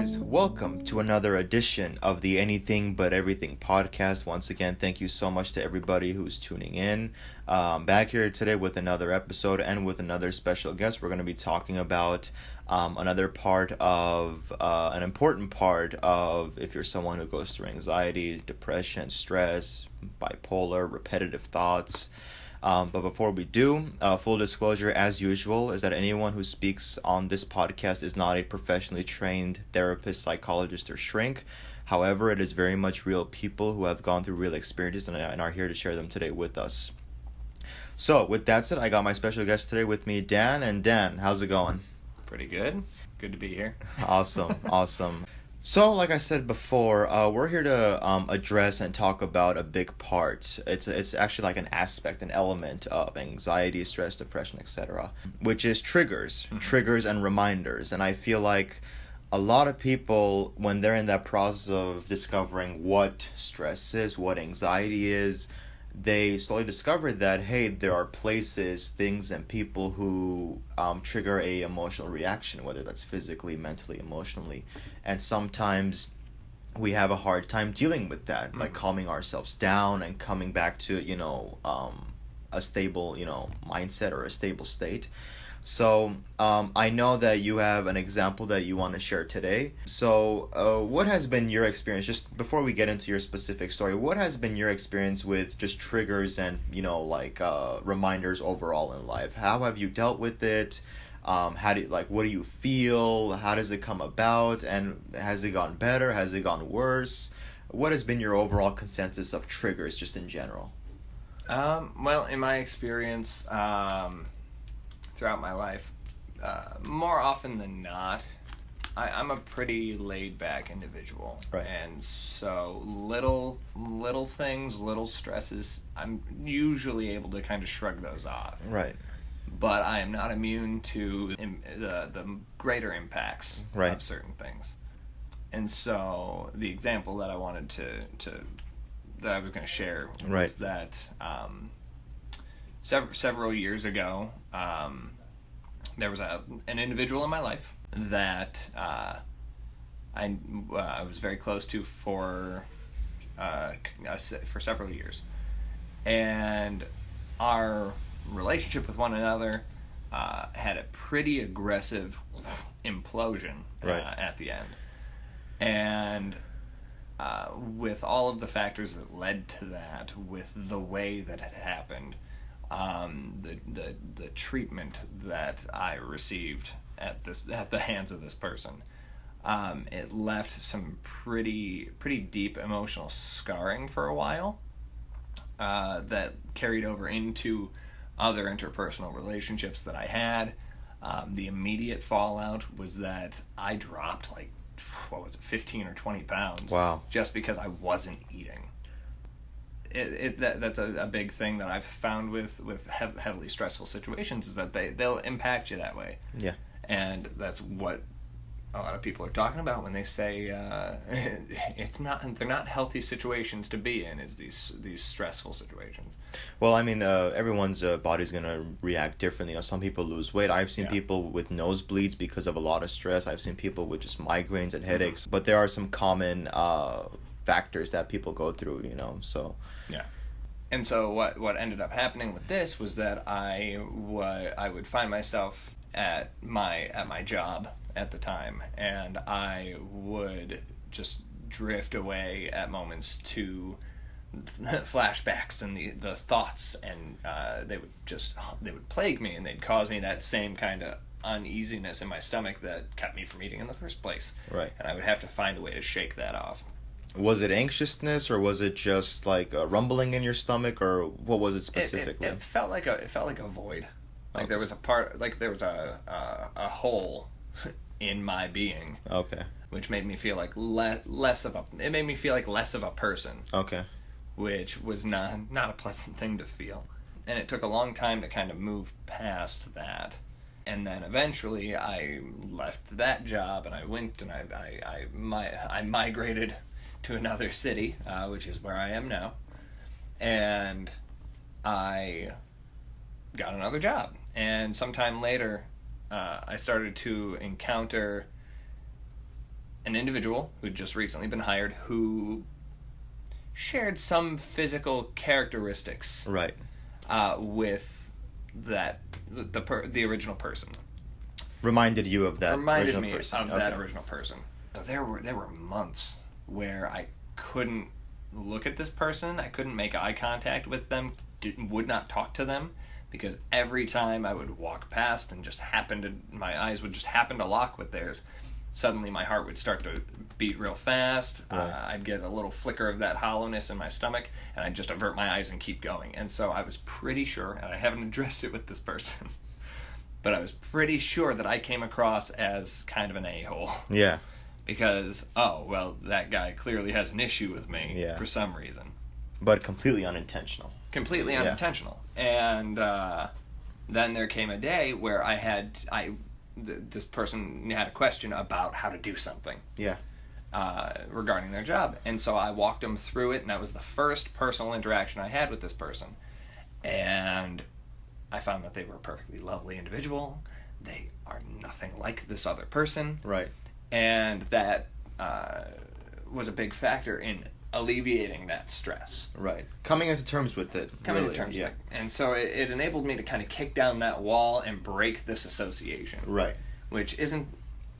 guys, welcome to another edition of the Anything But Everything podcast. Once again, thank you so much to everybody who's tuning in. Back here today with another episode and with another special guest. We're going to be talking about another part of, an important part of if you're someone who goes through anxiety, depression, stress, bipolar, repetitive thoughts. But before we do, full disclosure, as usual, is that anyone who speaks on this podcast is not a professionally trained therapist, psychologist, or shrink. However, it is very much real people who have gone through real experiences and are here to share them today with us. So, with that said, I got my special guest today with me, Dan. And Dan, how's it going? Pretty good. Good to be here. Awesome. So, like I said before, we're here to address and talk about a big part. It's actually like an aspect, an element of anxiety, stress, depression, etc., which is triggers and reminders. And I feel like a lot of people, when they're in that process of discovering what stress is, what anxiety is, they slowly discover that, hey, there are places, things, and people who trigger a emotional reaction, whether that's physically, mentally, emotionally. And sometimes we have a hard time dealing with that, like calming ourselves down and coming back to, a stable, mindset or a stable state. So I know that you have an example that you want to share today. So what has been your experience, just before we get into your specific story, what has been your experience with just triggers and, reminders overall in life? How have you dealt with it? What do you feel? How does it come about? And has it gotten better? Has it gotten worse? What has been your overall consensus of triggers just in general? Well, in my experience, throughout my life, more often than not, I'm a pretty laid-back individual. Right. And so little things, little stresses, I'm usually able to kind of shrug those off. Right. But I am not immune to the greater impacts of certain things. And so the example that I wanted that I was going to share was that several years ago, there was an individual in my life that I was very close to for several years, and our relationship with one another had a pretty aggressive implosion at the end, and with all of the factors that led to that, with the way that it happened, the treatment that I received at the hands of this person, it left some pretty deep emotional scarring for a while, that carried over into other interpersonal relationships that I had. The immediate fallout was that I dropped 15 or 20 pounds. Wow. Just because I wasn't eating. That's a big thing that I've found with heavily stressful situations, is that they'll impact you that way. Yeah. And that's what a lot of people are talking about when they say they're not healthy situations to be in, is these stressful situations. Well, I mean, everyone's body's gonna react differently. Some people lose weight. I've seen people with nosebleeds because of a lot of stress. I've seen people with just migraines and headaches. But there are some common factors that people go through, so. Yeah. And so what ended up happening with this was that I would find myself at my job at the time, and I would just drift away at moments to flashbacks and the thoughts, and they would plague me, and they'd cause me that same kind of uneasiness in my stomach that kept me from eating in the first place. Right. And I would have to find a way to shake that off. Was it anxiousness, or was it just like a rumbling in your stomach, or what was it specifically? It felt like a void. Like there was a part, like there was a hole in my being. Okay. Which made me feel like less of a person. Okay. Which was not a pleasant thing to feel. And it took a long time to kind of move past that. And then eventually I left that job, and I went and I migrated to another city, which is where I am now. And I got another job. And sometime later, I started to encounter an individual who'd just recently been hired who shared some physical characteristics Right. with the original person. Reminded you of that Reminded original me person. of that original person. So there were months where I couldn't look at this person. I couldn't make eye contact with them. Would not talk to them, because every time I would walk past and my eyes would just happen to lock with theirs, suddenly my heart would start to beat real fast. Right. I'd get a little flicker of that hollowness in my stomach, and I'd just avert my eyes and keep going. And so I was pretty sure, and I haven't addressed it with this person, but I was pretty sure that I came across as kind of an a-hole. Yeah. Because, that guy clearly has an issue with me for some reason. But completely unintentional. Completely unintentional. And then there came a day where this person had a question about how to do something. Yeah. Regarding their job. And so I walked them through it, and that was the first personal interaction I had with this person. And I found that they were a perfectly lovely individual. They are nothing like this other person. Right. And that was a big factor in alleviating that stress. Right. Coming into terms with it. Coming to terms with it. And so it enabled me to kind of kick down that wall and break this association. Right. Which isn't...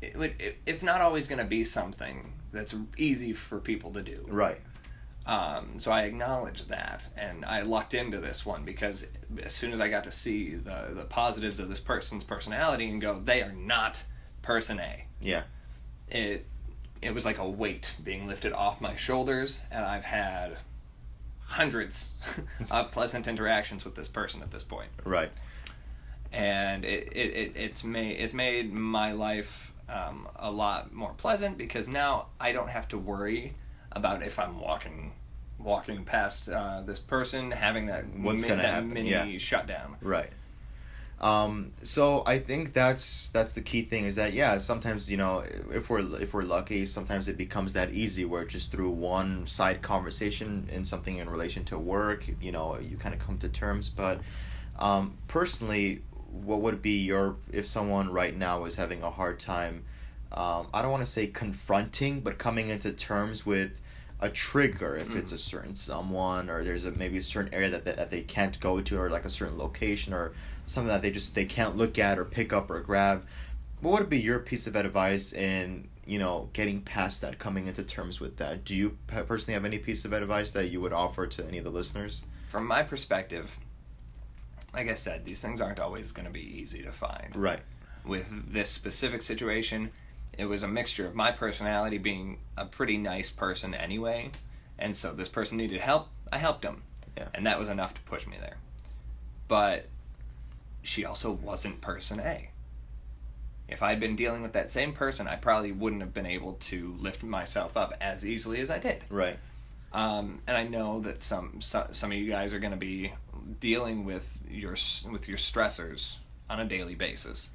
It's not always going to be something that's easy for people to do. Right. So I acknowledge that, and I lucked into this one because as soon as I got to see the positives of this person's personality and go, they are not person A. Yeah. It was like a weight being lifted off my shoulders, and I've had hundreds of pleasant interactions with this person at this point. Right. And it's made my life a lot more pleasant, because now I don't have to worry about if I'm walking past this person having that mini shutdown. Right. So I think that's the key thing, is that sometimes if we're lucky, sometimes it becomes that easy where just through one side conversation in something in relation to work, you kind of come to terms. But personally, what would be if someone right now is having a hard time, I don't want to say confronting, but coming into terms with a trigger, if it's a certain someone, or there's maybe a certain area that they can't go to, or like a certain location, or something that they can't look at or pick up or grab. What would be your piece of advice in getting past that, coming into terms with that? Do you personally have any piece of advice that you would offer to any of the listeners? From my perspective, like I said, these things aren't always going to be easy to find. Right. With this specific situation, it was a mixture of my personality being a pretty nice person anyway, and so this person needed help, I helped him. Yeah. And that was enough to push me there. But she also wasn't person A. If I'd been dealing with that same person, I probably wouldn't have been able to lift myself up as easily as I did. Right. And I know that some of you guys are going to be dealing with your stressors on a daily basis,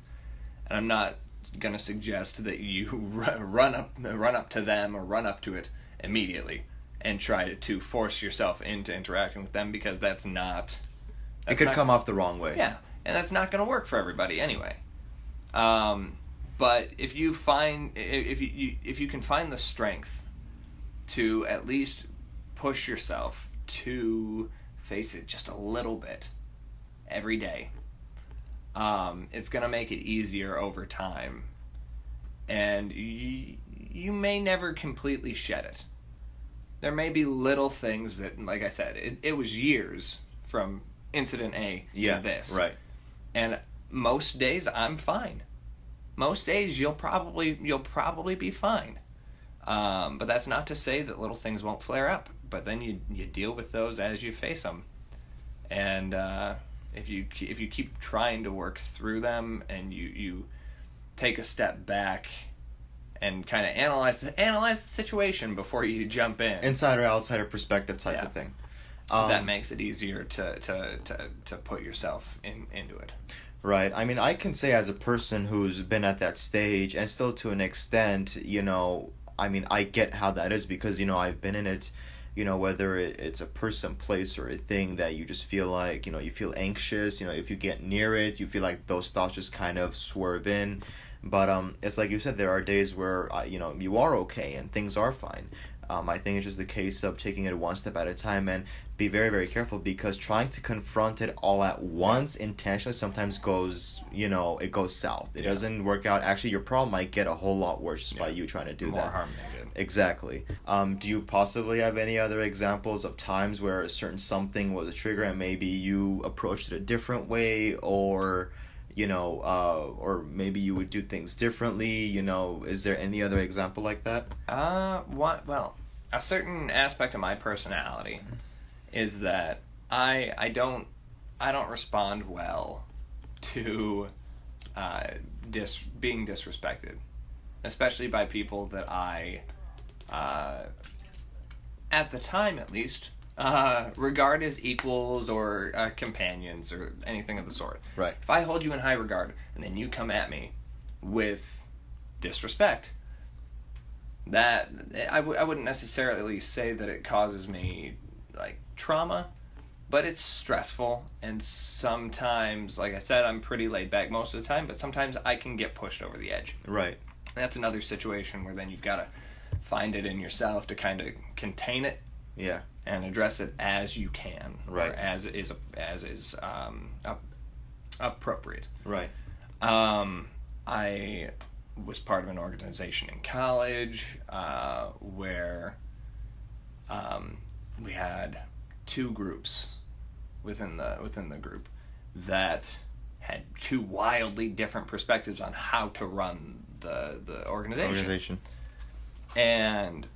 and I'm not going to suggest that you run up to them or run up to it immediately and try to force yourself into interacting with them, because that's not... It could come off the wrong way. Yeah, and that's not going to work for everybody anyway. But if you can find the strength to at least push yourself to face it just a little bit every day, it's going to make it easier over time. And you may never completely shed it. There may be little things that, like I said, it was years from incident A to this. Right. And most days I'm fine. Most days you'll probably be fine. But that's not to say that little things won't flare up. But then you deal with those as you face them. And if you keep trying to work through them, and you take a step back and kind of analyze the situation before you jump in, insider outsider perspective type of thing, that makes it easier to put yourself into it. Right. I mean, I can say as a person who's been at that stage, and still to an extent, I mean, I get how that is, because I've been in it. Whether it's a person, place, or a thing that you just feel like, you feel anxious, if you get near it, you feel like those thoughts just kind of swerve in. But it's like you said, there are days where you are okay and things are fine. I think it's just the case of taking it one step at a time and be very, very careful, because trying to confront it all at once intentionally sometimes goes, it goes south. It doesn't work out. Actually, your problem might get a whole lot worse just by you trying to do More that. harm than good. Exactly. Do you possibly have any other examples of times where a certain something was a trigger and maybe you approached it a different way, or or maybe you would do things differently? Is there any other example like that? Well, a certain aspect of my personality is that I don't respond well to being disrespected, especially by people that I, at the time at least, regard as equals or companions or anything of the sort. Right. If I hold you in high regard and then you come at me with disrespect, that I wouldn't necessarily say that it causes me like trauma, but it's stressful. And sometimes, like I said, I'm pretty laid back most of the time, but sometimes I can get pushed over the edge. Right. That's another situation where then you've got to find it in yourself to kind of contain it. Yeah. And address it as you can, right? Or as is appropriate. Right. I was part of an organization in college where we had two groups within the group that had two wildly different perspectives on how to run the organization. And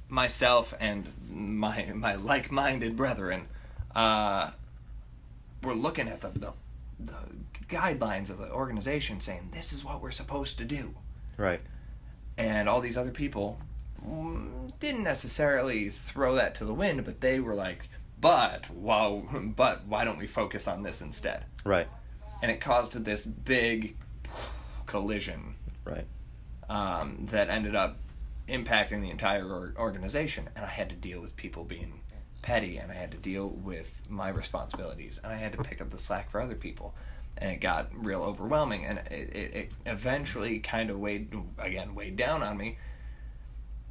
myself and my like-minded brethren were looking at the guidelines of the organization, saying this is what we're supposed to do. Right. And all these other people didn't necessarily throw that to the wind, but they were like, but why don't we focus on this instead? Right. And it caused this big collision. Right. That ended up impacting the entire organization, and I had to deal with people being petty, and I had to deal with my responsibilities, and I had to pick up the slack for other people, and it got real overwhelming, and it eventually kind of weighed down on me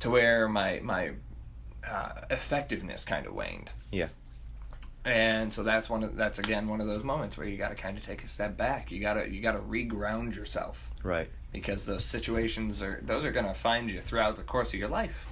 to where my effectiveness kind of waned. Yeah. And so that's one of those moments where you got to kind of take a step back. You got to reground yourself. Right. Because those situations are going to find you throughout the course of your life.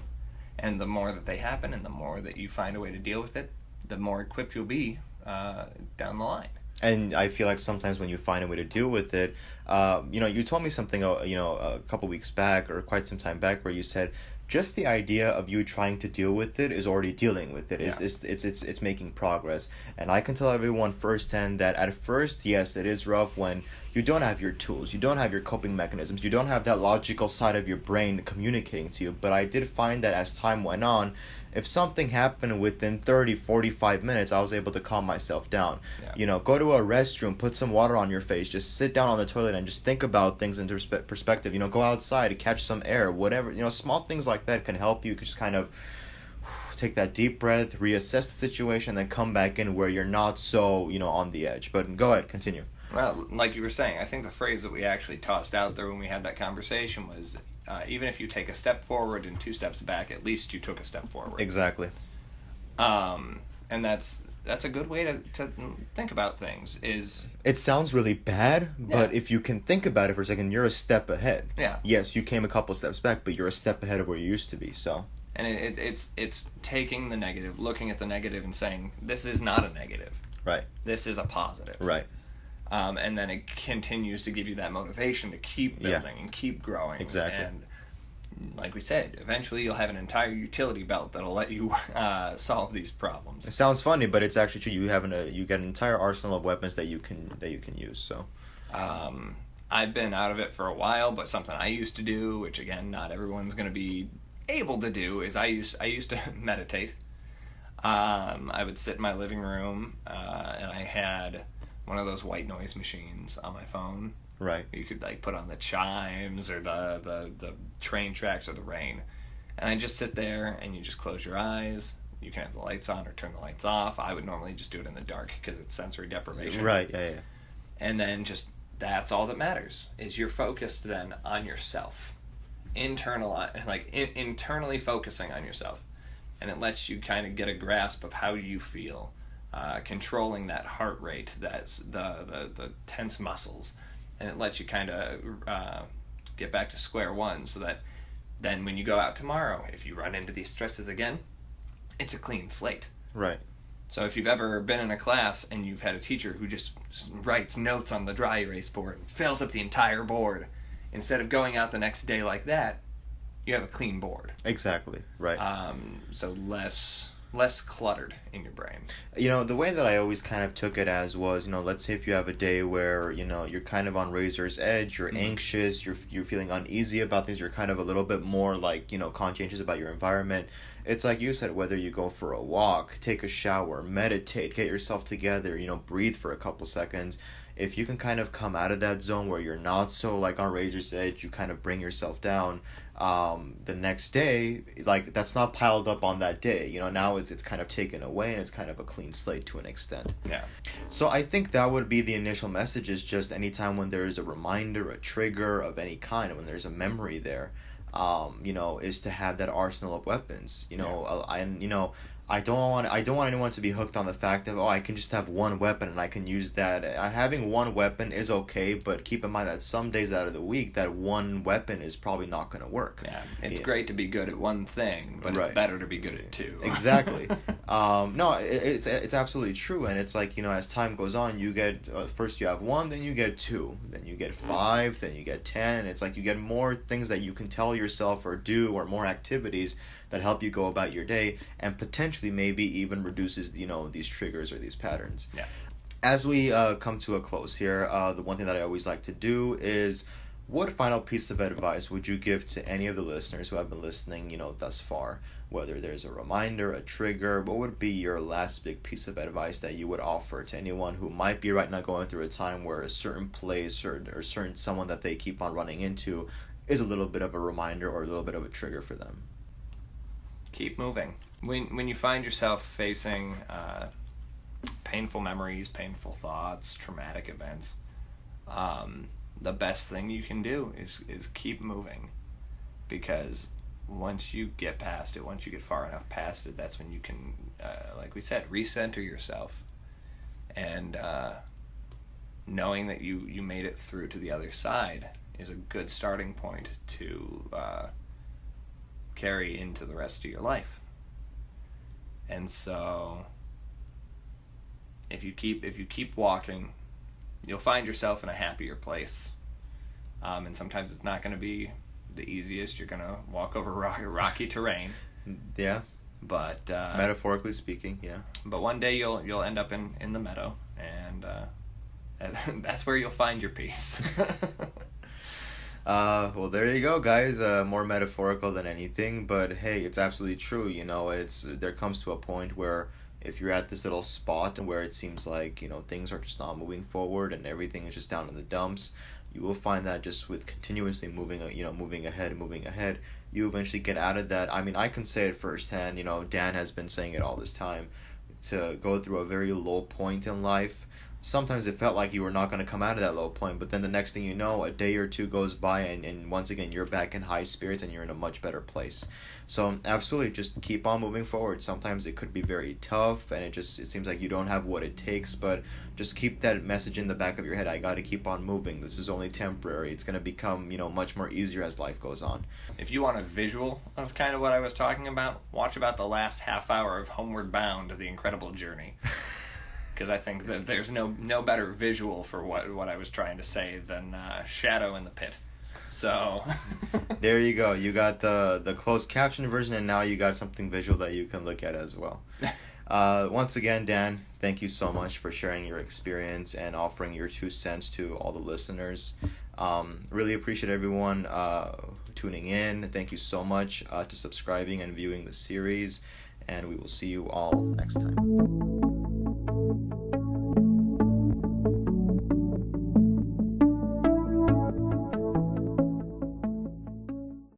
And the more that they happen and the more that you find a way to deal with it, the more equipped you'll be down the line. And I feel like sometimes when you find a way to deal with it, you told me something, a couple weeks back or quite some time back, where you said just the idea of you trying to deal with it is already dealing with it. It's making progress. And I can tell everyone firsthand that at first, yes, it is rough when you don't have your tools, you don't have your coping mechanisms, you don't have that logical side of your brain communicating to you. But I did find that as time went on, if something happened within 30, 45 minutes, I was able to calm myself down. Yeah. Go to a restroom, put some water on your face, just sit down on the toilet and just think about things into perspective. Go outside, catch some air, whatever. Small things like that can help you just kind of take that deep breath, reassess the situation, and then come back in where you're not so, on the edge. But go ahead, continue. Well, like you were saying, I think the phrase that we actually tossed out there when we had that conversation was, even if you take a step forward and 2 steps back, at least you took a step forward. Exactly. And that's a good way to think about things. It sounds really bad, but if you can think about it for a second, you're a step ahead. Yeah. Yes, you came a couple steps back, but you're a step ahead of where you used to be. So. And it's taking the negative, looking at the negative, and saying this is not a negative. Right. This is a positive. Right. And then it continues to give you that motivation to keep building and keep growing. Exactly. And like we said, eventually you'll have an entire utility belt that'll let you solve these problems. It sounds funny, but it's actually true. You get an entire arsenal of weapons that you can use. So. I've been out of it for a while, but something I used to do, which again not everyone's going to be able to do, is I used to meditate. I would sit in my living room, and I had one of those white noise machines on my phone. Right. You could put on the chimes or the train tracks or the rain. And I just sit there and you just close your eyes. You can have the lights on or turn the lights off. I would normally just do it in the dark because it's sensory deprivation. Right, yeah. And then just that's all that matters, is you're focused then on yourself. Internally focusing on yourself. And it lets you kind of get a grasp of how you feel, controlling that heart rate, that's the tense muscles. And it lets you kind of get back to square one, so that then when you go out tomorrow, if you run into these stresses again, it's a clean slate. Right. So if you've ever been in a class and you've had a teacher who just writes notes on the dry erase board and fills up the entire board, instead of going out the next day like that, you have a clean board. Exactly. Right. So less cluttered in your brain. The way that I always kind of took it as was, let's say if you have a day where, you're kind of on razor's edge, you're anxious, you're feeling uneasy about things, you're kind of a little bit more like, conscientious about your environment. It's like you said, whether you go for a walk, take a shower, meditate, get yourself together, breathe for a couple seconds. If you can kind of come out of that zone where you're not so like on razor's edge, you kind of bring yourself down, the next day, like that's not piled up on that day. Now it's kind of taken away and it's kind of a clean slate to an extent. Yeah. So I think that would be the initial message, is just anytime when there's a reminder, a trigger of any kind, when there's a memory there, is to have that arsenal of weapons. I don't want anyone to be hooked on the fact of, I can just have one weapon and I can use that. Having one weapon is okay, but keep in mind that some days out of the week, that one weapon is probably not going to work. Yeah, it's great to be good at one thing, but it's better to be good at two. Exactly. No, it's absolutely true, and it's like, as time goes on, you get, first you have one, then you get two, then you get 5, then you get 10. It's like you get more things that you can tell yourself or do, or more activities that help you go about your day, and potentially maybe even reduces these triggers or these patterns. Yeah. As we come to a close here, the one thing that I always like to do is, what final piece of advice would you give to any of the listeners who have been listening thus far? Whether there's a reminder, a trigger, what would be your last big piece of advice that you would offer to anyone who might be right now going through a time where a certain place or certain someone that they keep on running into is a little bit of a reminder or a little bit of a trigger for them? Keep moving. When you find yourself facing painful memories, painful thoughts, traumatic events, the best thing you can do is keep moving, because once you get past it, once you get far enough past it, that's when you can, like we said, recenter yourself, and knowing that you made it through to the other side is a good starting point to carry into the rest of your life. And so if you keep walking, you'll find yourself in a happier place. And sometimes it's not going to be the easiest. You're going to walk over rocky terrain. Yeah. But metaphorically speaking, yeah. But one day you'll end up in the meadow, and that's where you'll find your peace. Well, there you go, guys. More metaphorical than anything, but hey, it's absolutely true. There comes to a point where if you're at this little spot where it seems like, things are just not moving forward and everything is just down in the dumps, you will find that just with continuously moving ahead, you eventually get out of that. I mean, I can say it firsthand. Dan has been saying it all this time. To go through a very low point in life, sometimes it felt like you were not going to come out of that low point, but then the next thing you know, a day or two goes by and once again you're back in high spirits and you're in a much better place. So absolutely, just keep on moving forward. Sometimes it could be very tough and it seems like you don't have what it takes, but just keep that message in the back of your head. I got to keep on moving. This is only temporary. It's going to become much more easier as life goes on. If you want a visual of kind of what I was talking about, watch about the last half hour of Homeward Bound: The Incredible Journey. Because I think that there's no better visual for what I was trying to say than Shadow in the Pit. So there you go. You got the closed caption version, and now you got something visual that you can look at as well. Once again, Dan, thank you so much for sharing your experience and offering your 2 cents to all the listeners. Really appreciate everyone tuning in. Thank you so much to subscribing and viewing the series, and we will see you all next time.